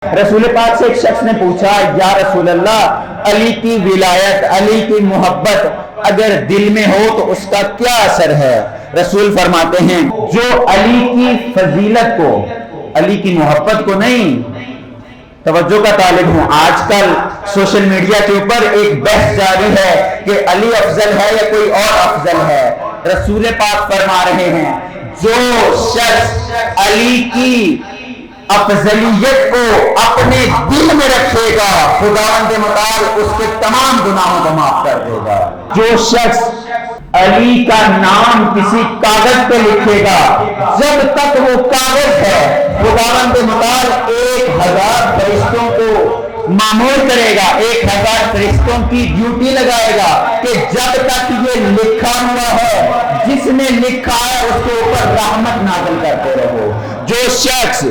رسول پاک سے ایک شخص نے پوچھا یا رسول اللہ علی کی ولایت، علی کی محبت اگر دل میں ہو تو اس کا کیا اثر ہے؟ رسول فرماتے ہیں جو علی کی فضیلت کو، علی کی محبت کو نہیں، توجہ کا طالب ہوں، آج کل سوشل میڈیا کے اوپر ایک بحث جاری ہے کہ علی افضل ہے یا کوئی اور افضل ہے۔ رسول پاک فرما رہے ہیں جو شخص علی کی افضلیت کو اپنے دل میں رکھے گا خداوند متعال اس کے تمام گناہوں کو معاف کر دے گا۔ جو شخص علی کا نام کسی کاغذ پہ لکھے گا جب تک وہ کاغذ ہے خداوند متعال 1000 فرشتوں کو مامور کرے گا، 1000 فرشتوں کی ڈیوٹی لگائے گا کہ جب تک یہ لکھا ہوا ہے جس نے لکھا ہے اس کے اوپر رحمت نازل کرتے رہو۔ جو شخص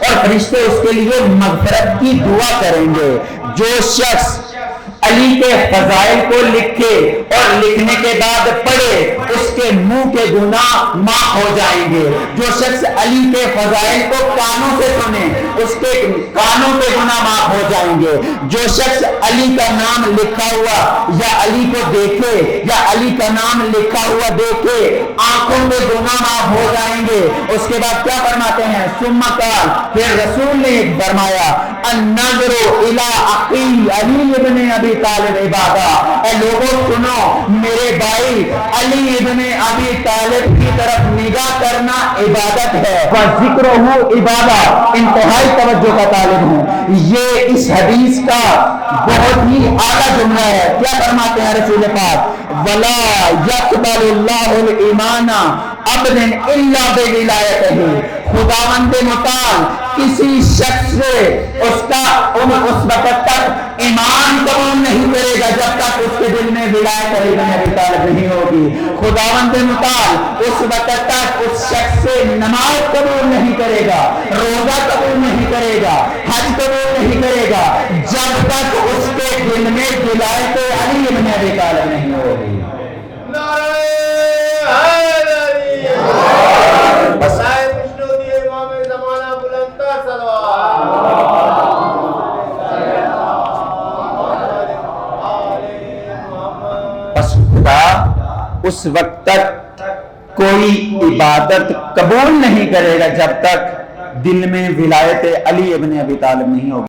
اور فرشتے اس کے لیے مغفرت کی دعا کریں گے۔ جو شخص علی کے فضائل کو لکھے اور لکھنے کے بعد پڑھے اس کے منہ کے گناہ معاف ہو جائیں گے۔ جو شخص علی کے فضائل کو کانوں سے سنے اس کے کانوں کے گناہ معاف ہو جائیں گے۔ جو شخص علی کا نام لکھا ہوا یا علی کو دیکھے یا علی کا نام لکھا ہوا دیکھے آنکھوں کے گناہ معاف ہو جائیں گے۔ اس کے بعد کیا فرماتے ہیں؟ ثم قال، پھر رسول نے فرمایا النظر الی اخی علی ابن ابی طالب عبادہ، اے لوگوں سنو میرے بھائی علی ابن ابی طالب کی طرف نگاہ کرنا عبادت ہے۔ وذکرہ عبادہ، انتہائی توجہ کا طالب ہوں، یہ اس حدیث کا بہت ہی اعلیٰ جملہ ہے۔ کیا فرماتے ہیں رسول پاک؟ ولا یقبل اللہ الایمان عبد الا بولایتہ، خداوند متعال کسی شخص سے اس وقت تک ایمان قبول نہیں کرے گا جب تک اس کے دل میں ولایت علی بن ابی طالب نہیں ہوگی۔ خداوند متعال اس وقت تک اس شخص سے نماز قبول نہیں کرے گا، روزہ قبول نہیں کرے گا، حج قبول نہیں کرے گا جب تک اس کے دل میں ولایت علی بن ابی طالب نہیں ہوگی۔ اس وقت تک کوئی عبادت قبول نہیں کرے گا جب تک دل میں ولایت علی ابن ابی طالب نہیں ہوگی۔